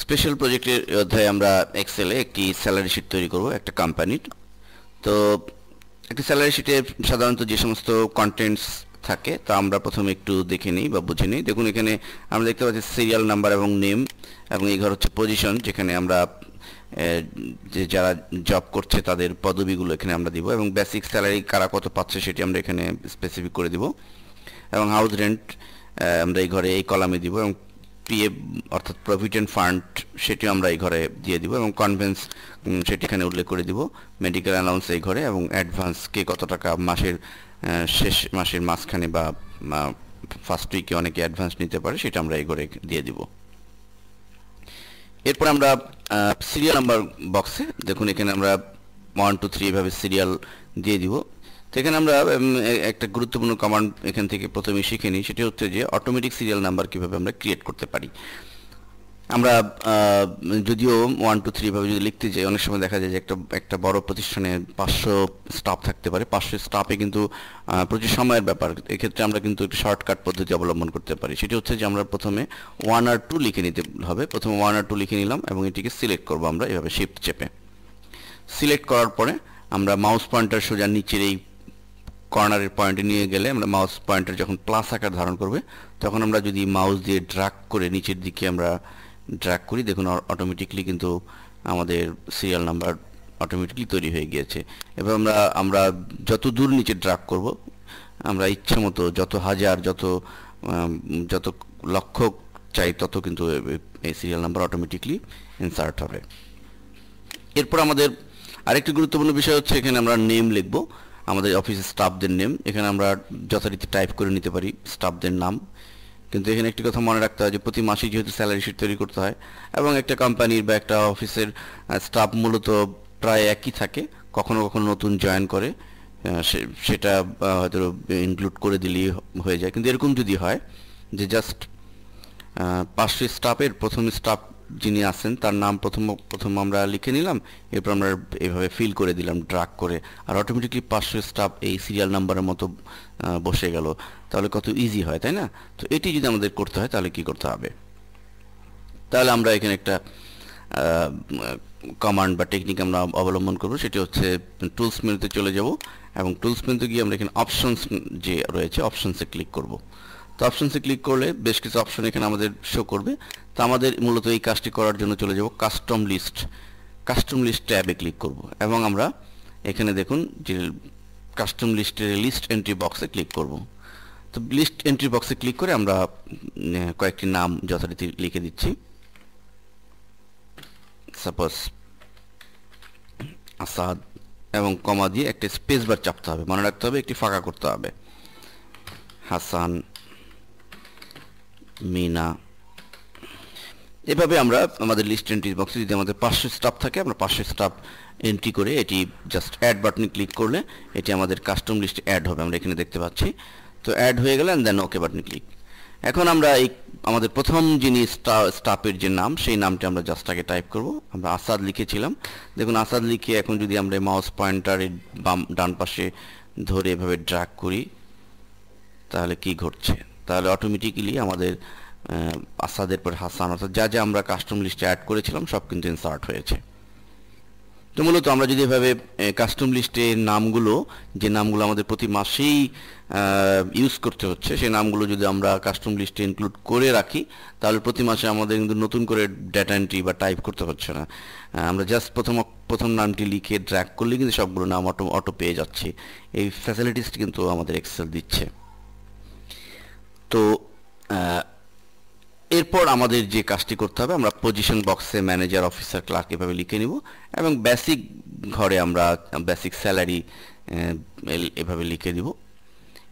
Special প্রজেক্টের অধ্যায়ে আমরা এক্সেলে একটি স্যালারি শিট তৈরি করব একটা কোম্পানির। তো একটি স্যালারি শিটে সাধারণত যে সমস্ত কন্টেন্টস থাকে তা আমরা প্রথমে একটু দেখে নিই বা বুঝে নিই। দেখুন এখানে আমরা দেখতে পাচ্ছি সিরিয়াল নাম্বার এবং নেম, এবং এই ঘর হচ্ছে পজিশন, যেখানে আমরা যে যারা জব করছে তাদের পদবিগুলো এখানে আমরা দিব, এবং বেসিক স্যালারি কারা কত পাচ্ছে সেটি আমরা এখানে স্পেসিফিক করে দিব, এবং হাউস রেন্ট আমরা এই ঘরে এই কলামে দিব, এবং পিএফ অর্থাৎ প্রভিডেন্ট ফান্ড সেটিও আমরা এই ঘরে দিয়ে দিব, এবং কনভেন্স সেটি এখানে উল্লেখ করে দিব, মেডিকেল অ্যালাউন্স এই ঘরে, এবং অ্যাডভান্স কে কত টাকা মাসের শেষ মাসের মাঝখানে বা ফার্স্ট উইকে অনেকে অ্যাডভান্স নিতে পারে সেটা আমরা এই ঘরে দিয়ে দিব। এরপর আমরা সিরিয়াল নাম্বার বক্সে দেখুন এখানে আমরা 1 2 3 এভাবে সিরিয়াল দিয়ে দিব। তো এখানে আমরা একটা গুরুত্বপূর্ণ কমান্ড এখান থেকে প্রথমে শিখে নিই, সেটি হচ্ছে যে অটোমেটিক সিরিয়াল নাম্বার কীভাবে আমরা ক্রিয়েট করতে পারি। আমরা যদিও 1 2 3 ভাবে যদি লিখতে যাই অনেক সময় দেখা যায় যে একটা বড় প্রতিষ্ঠানে 500 স্টাফ থাকতে পারে। 500 স্টাফে কিন্তু প্রচুর সময়ের ব্যাপার। এক্ষেত্রে আমরা কিন্তু একটা শর্টকাট পদ্ধতি অবলম্বন করতে পারি, সেটি হচ্ছে যে আমরা প্রথমে 1 আর 2 লিখে নিতে হবে। প্রথমে 1 আর 2 লিখে নিলাম এবং এটিকে সিলেক্ট করব আমরা এভাবে শিফট চেপে। সিলেক্ট করার পরে আমরা মাউস পয়েন্টার সোজা নিচের এই কর্নারের পয়েন্টে নিয়ে গেলে আমরা মাউস পয়েন্টার যখন প্লাস আকার ধারণ করবে তখন আমরা যদি মাউস দিয়ে ড্র্যাগ করে নিচের দিকে আমরা ড্র্যাগ করি, দেখুন অটোমেটিকলি কিন্তু আমাদের সিরিয়াল নাম্বার অটোমেটিকলি তৈরি হয়ে গিয়েছে। এবার আমরা যত দূর নিচে ড্র্যাগ করব আমরা ইচ্ছে মতো যত হাজার যত লক্ষ চাই তত কিন্তু এই সিরিয়াল নাম্বার অটোমেটিকলি ইনসার্ট হবে। এরপর আমাদের আরেকটি গুরুত্বপূর্ণ বিষয় হচ্ছে এখানে আমরা নেম লিখব, আমাদের অফিসের স্টাফদের নেম। এখানে আমরা যথারীতি টাইপ করে নিতে পারি স্টাফদের নাম, কিন্তু এখানে একটি কথা মনে রাখতে হয় যে প্রতি মাসে যেহেতু স্যালারি শিট তৈরি করতে হয় এবং একটা কোম্পানির বা একটা অফিসের স্টাফ মূলত প্রায় একই থাকে, কখনো কখনো নতুন জয়েন করে, সেটা হয়তো ইনক্লুড করে দিলেই হয়ে যায়। কিন্তু এরকম যদি হয় যে জাস্ট 500 স্টাফের প্রথম স্টাফ যিনি আছেন তার নাম প্রথম আমরা লিখে নিলাম, এরপর আমরা এইভাবে ফিল করে দিলাম ড্র্যাগ করে, আর অটোমেটিকলি 500 স্টাফ এই সিরিয়াল নাম্বারের মতো বসে গেল, তাহলে কত ইজি হয়, তাই না? তো এটি যদি আমাদের করতে হয় তাহলে কি করতে হবে? তাহলে আমরা এখানে একটা কমান্ড বা টেকনিক আমরা অবলম্বন করব, সেটি হচ্ছে টুলস মেনুতে চলে যাব এবং টুলস মেনুতে গিয়ে আমরা এখানে অপশনস যে রয়েছে অপশনসে ক্লিক করব। তো অপশনসে ক্লিক করলে বেশ কিছু অপশন এখানে আমাদের শো করবে। তো আমাদের মূলত এই কাজটি করার জন্য চলে যাব কাস্টম লিস্ট ট্যাবে ক্লিক করব, এবং আমরা এখানে দেখুন যে কাস্টম লিস্টের লিস্ট এন্ট্রি বক্সে ক্লিক করব। তো লিস্ট এন্ট্রি বক্সে ক্লিক করে আমরা কয়েকটি নাম যথারীতি লিখে দিচ্ছি। সাপোজ আসাদ, এবং কমা দিয়ে একটা স্পেস বার চাপতে হবে, মনে রাখতে হবে একটি ফাঁকা করতে হবে, হাসান, মিনা। এভাবে আমরা আমাদের লিস্ট এন্ট্রি বক্সে যদি আমাদের 500 স্টাফ থাকে আমরা 500 স্টাফ এন্ট্রি করে এটি জাস্ট অ্যাড বাটনে ক্লিক করলে এটি আমাদের কাস্টম লিস্টে অ্যাড হবে, আমরা এখানে দেখতে পাচ্ছি। তো অ্যাড হয়ে গেলে দেন ওকে বাটনে ক্লিক। এখন আমরা এই আমাদের প্রথম যিনি স্টাফের যে নাম সেই নামটি আমরা জাস্ট আগে টাইপ করব। আমরা আসাদ লিখেছিলাম, দেখুন আসাদ লিখে এখন যদি আমরা মাউস পয়েন্টারের ডান পাশে ধরে এভাবে ড্র্যাগ করি তাহলে কি ঘটছে? তাহলে অটোমেটিক্যালি আমাদের আসাদের পর হাসান অর্থাৎ যা যা আমরা কাস্টম লিস্টে অ্যাড করেছিলাম সব কিন্তু ইনসার্ট হয়েছে। তো মূলত আমরা যদি এভাবে কাস্টম লিস্টের নামগুলো যে নামগুলো আমাদের প্রতি মাসেই ইউজ করতে হচ্ছে সেই নামগুলো যদি আমরা কাস্টম লিস্টে ইনক্লুড করে রাখি তাহলে প্রতি মাসে আমাদের কিন্তু নতুন করে ডেটা এন্ট্রি বা টাইপ করতে হচ্ছে না। আমরা জাস্ট প্রথম নামটি লিখে ড্র্যাগ করলে কিন্তু সবগুলো নাম অটো পেয়ে যাচ্ছে। এই ফ্যাসিলিটিসটি কিন্তু আমাদের এক্সেল দিচ্ছে। তো এরপর আমাদের যে কাজটি করতে হবে আমরা পজিশন বক্সে ম্যানেজার, অফিসার, ক্লার্ক এভাবে লিখে নিব, এবং বেসিক ঘরে আমরা বেসিক স্যালারি এভাবে লিখে দিব।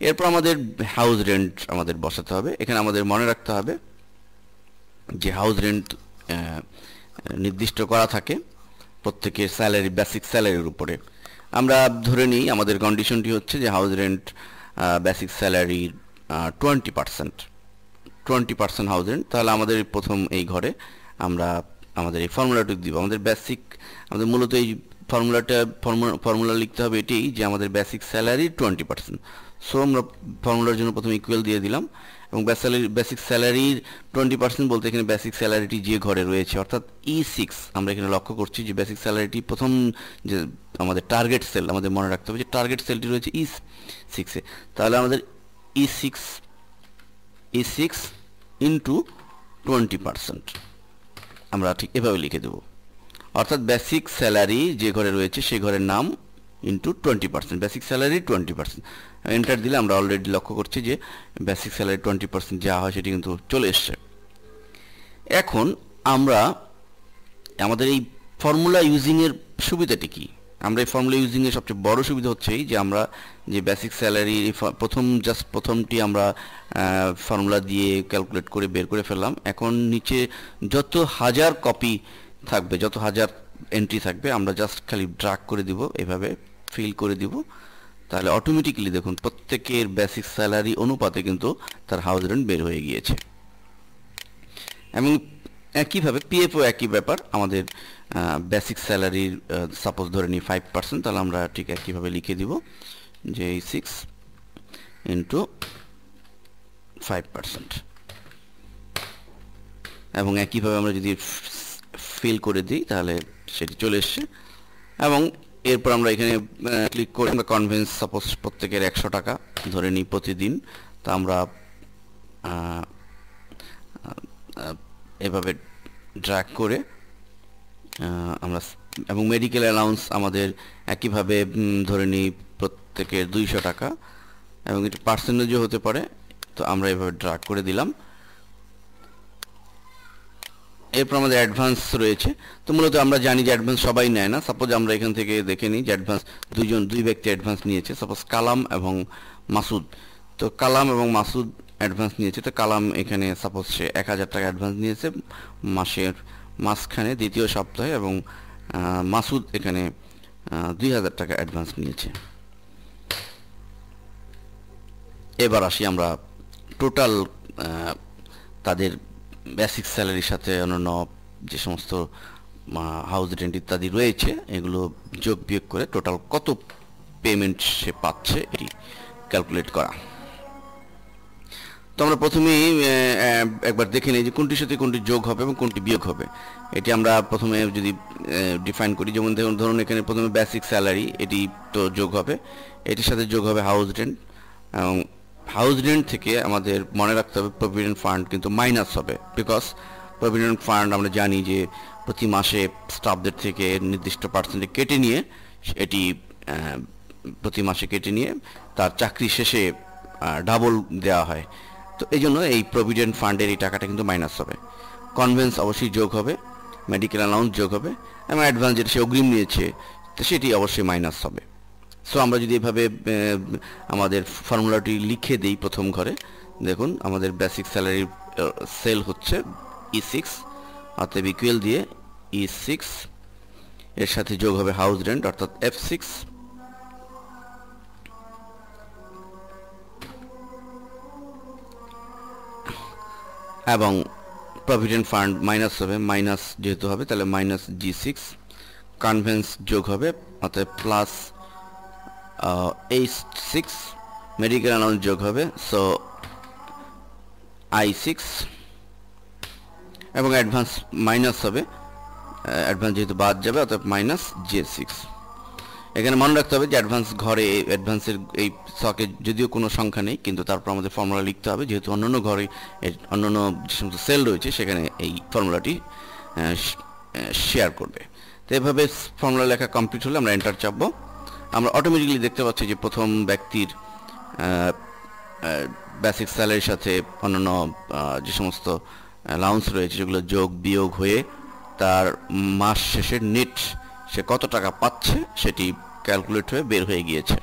এরপর আমাদের হাউস রেন্ট আমাদের বসাতে হবে। এখানে আমাদের মনে রাখতে হবে যে হাউস রেন্ট নির্দিষ্ট করা থাকে প্রত্যেকের স্যালারি বেসিক স্যালারির উপরে। আমরা ধরে নিই আমাদের কন্ডিশনটি হচ্ছে যে হাউস রেন্ট বেসিক স্যালারির 20% হাউস রেন্ট। তাহলে আমাদের প্রথম এই ঘরে আমরা আমাদের এই ফর্মুলাটি দিব। আমাদের মূলত এই ফর্মুলা লিখতে হবে এটি যে আমাদের বেসিক স্যালারির 20%। সো আমরা ফর্মুলার জন্য প্রথমে ইকুয়াল দিয়ে দিলাম এবং বেসিক স্যালারির 20% বলতে এখানে বেসিক স্যালারিটি যে ঘরে রয়েছে অর্থাৎ E6 আমরা এখানে লক্ষ্য করছি যে বেসিক স্যালারিটি প্রথম যে আমাদের টার্গেট সেল আমাদের মনে রাখতে হবে যে টার্গেট সেলটি রয়েছে E6 এ, তাহলে আমাদের E6 ইন্টু 20% আমরা ঠিক এভাবে লিখে দেব, অর্থাৎ বেসিক স্যালারি যে ঘরে রয়েছে সেই ঘরের নাম ইন্টু 20%, বেসিক স্যালারি 20%। এন্টার দিলে আমরা অলরেডি লক্ষ্য করছি যে বেসিক স্যালারি 20% যা হয় সেটি কিন্তু চলে এসছে। এখন আমরা আমাদের এই ফর্মুলা ইউজিংয়ের সুবিধাটি কি? আমরা এই ফর্মুলা ইউজিংয়ের সবচেয়ে বড় সুবিধা হচ্ছে যে আমরা যে বেসিক স্যালারি প্রথমটি আমরা ফর্মুলা দিয়ে ক্যালকুলেট করে বের করে ফেললাম। এখন নিচে যত হাজার কপি থাকবে, যত হাজার এন্ট্রি থাকবে, আমরা জাস্ট খালি ড্রাগ করে দিব, এভাবে ফিল করে দিব, তাহলে অটোমেটিক্যালি দেখুন প্রত্যেকের বেসিক স্যালারি অনুপাতে কিন্তু তার হাউস রেন্ট বের হয়ে গিয়েছে। এবং একইভাবে পিএফও একই ব্যাপার, আমাদের বেসিক স্যালারির সাপোজ ধরে নিই 5%, তাহলে আমরা ঠিক একইভাবে লিখে দিব যে 6 ইন্টু 5%। এবং একইভাবে আমরা যদি ফিল করে দিই তাহলে সেটি চলে এসছে। এবং এরপর আমরা এখানে ক্লিক করে আমরা কনভেন্স সাপোজ প্রত্যেকের 100 টাকা ধরে নিই প্রতিদিন, তা আমরা এভাবে ড্র্যাগ করে আমরা এবং মেডিকেল অ্যালাউন্স আমাদের একইভাবে ধরে নিই প্রত্যেকের 200 টাকা এবং এটা পার্সেন্টেজও হতে পারে, তো আমরা এভাবে ড্র্যাগ করে দিলাম। এরপর আমাদের অ্যাডভান্স রয়েছে, তো মূলত আমরা জানি যে অ্যাডভান্স সবাই নেয় না। সাপোজ আমরা এখান থেকে দেখে নিই যে অ্যাডভান্স দুই ব্যক্তি অ্যাডভান্স নিয়েছে, সাপোজ কালাম এবং মাসুদ। তো কালাম এবং মাসুদ অ্যাডভান্স নিয়েছে, তো কালাম এখানে সাপোজ সে 1000 টাকা অ্যাডভান্স নিয়েছে মাসের মাঝখানে দ্বিতীয় সপ্তাহে, এবং মাসুদ এখানে 2000 টাকা অ্যাডভান্স নিয়েছে। এবার আসি আমরা টোটাল তাদের বেসিক স্যালারির সাথে অন্যান্য যে সমস্ত হাউস রেন্ট ইত্যাদি রয়েছে এগুলো যোগ বিয়োগ করে টোটাল কত পেমেন্ট সে পাচ্ছে এটি ক্যালকুলেট করা। তো আমরা প্রথমেই একবার দেখে নিই যে কোনটির সাথে কোনটি যোগ হবে এবং কোনটি বিয়োগ হবে। এটি আমরা প্রথমে যদি ডিফাইন করি, যেমন ধরুন এখানে প্রথমে বেসিক স্যালারি এটি তো যোগ হবে, এটির সাথে যোগ হবে হাউস রেন্ট, এবং হাউস রেন্ট থেকে আমাদের মনে রাখতে হবে প্রভিডেন্ট ফান্ড কিন্তু মাইনাস হবে, বিকজ প্রভিডেন্ট ফান্ড আমরা জানি যে প্রতি মাসে স্টাফদের থেকে নির্দিষ্ট পার্সেন্টে কেটে নিয়ে এটি প্রতি মাসে কেটে নিয়ে তার চাকরি শেষে ডাবল দেওয়া হয়। তো এই জন্য এই প্রভিডেন্ট ফান্ডের এই টাকাটা কিন্তু মাইনাস হবে। কনভেন্স অবশ্যই যোগ হবে, মেডিকেল অ্যালাউন্স যোগ হবে, এবং অ্যাডভান্স যেটা সে অগ্রিম নিয়েছে তো সেটি অবশ্যই মাইনাস হবে। সো আমরা যদি এভাবে আমাদের ফর্মুলাটি লিখে দিই প্রথম ঘরে, দেখুন আমাদের বেসিক স্যালারির সেল হচ্ছে E6, অর্থাৎ ইকুয়াল দিয়ে E6 এর সাথে যোগ হবে হাউস রেন্ট অর্থাৎ F6, এবং প্রভিডেন্ট ফান্ড মাইনাস হবে, মাইনাস যেহেতু হবে তাহলে মাইনাস G6, কনভেন্স যোগ হবে অর্থাৎ প্লাস A6, মেডিকেল অ্যালাউন্স যোগ হবে সো I6, এবং অ্যাডভান্স মাইনাস হবে, অ্যাডভান্স যেহেতু বাদ যাবে অর্থাৎ মাইনাস J6। এখানে মনে রাখতে হবে যে অ্যাডভান্স ঘরে অ্যাডভান্সের এই স্টকে যদিও কোনো সংখ্যা নেই, কিন্তু তারপর আমাদের ফর্মুলা লিখতে হবে যেহেতু অন্যান্য ঘরে অন্যান্য যে সমস্ত সেল রয়েছে সেখানে এই ফর্মুলাটি শেয়ার করবে। তো এভাবে ফর্মুলা লেখা কমপ্লিট হলে আমরা এন্টার চাপবো। আমরা অটোমেটিক্যালি দেখতে পাচ্ছি যে প্রথম ব্যক্তির বেসিক স্যালারির সাথে অন্যান্য যে সমস্ত অ্যালাউন্স রয়েছে সেগুলো যোগ বিয়োগ হয়ে তার মাস শেষের নেট সে কত টাকা পাচ্ছে সেটি ক্যালকুলেট হয়ে বের হয়ে গিয়েছে।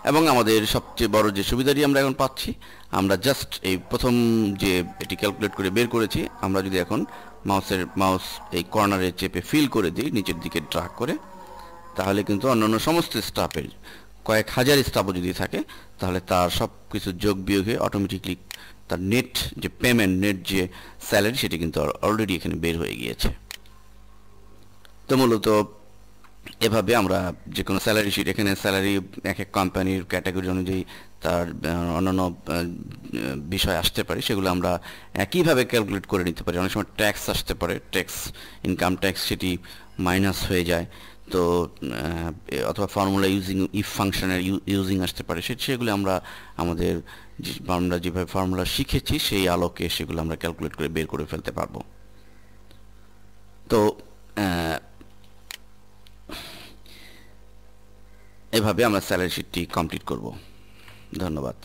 এবং আমাদের সবচেয়ে বড় যে সুবিধাটি আমরা এখন পাচ্ছি, আমরা জাস্ট এই প্রথম যে এটি ক্যালকুলেট করে বের করেছি, আমরা যদি এখন মাউস এই কর্নারে চেপে ফিল করে দিই নিচের দিকে ড্র্যাগ করে, তাহলে কিন্তু অন্যান্য সমস্ত স্টাফের কয়েক হাজার স্টাফও যদি থাকে তাহলে তার সব কিছু যোগ বিয়োগে অটোমেটিকলি তার নেট যে পেমেন্ট, নেট যে স্যালারি সেটি কিন্তু অলরেডি এখানে বের হয়ে গিয়েছে। তো মূলত এভাবে আমরা যে কোনো স্যালারি শিট, এখানে স্যালারি এক এক কোম্পানির ক্যাটাগরি অনুযায়ী তার অন্যান্য বিষয় আসতে পারে, সেগুলো আমরা একইভাবে ক্যালকুলেট করে নিতে পারি। অনেক সময় ট্যাক্স আসতে পারে, ট্যাক্স, ইনকাম ট্যাক্স, সেটি মাইনাস হয়ে যায়। তো অথবা ফর্মুলা ইউজিং, ইফ ফাংশনের ইউজিং আসতে পারে, সেগুলো আমরা আমাদের আমরা যেভাবে ফর্মুলা শিখেছি সেই আলোকে সেগুলো আমরা ক্যালকুলেট করে বের করে ফেলতে পারবো। তো এভাবে আমরা স্যালারি শিটটি কমপ্লিট করব। ধন্যবাদ।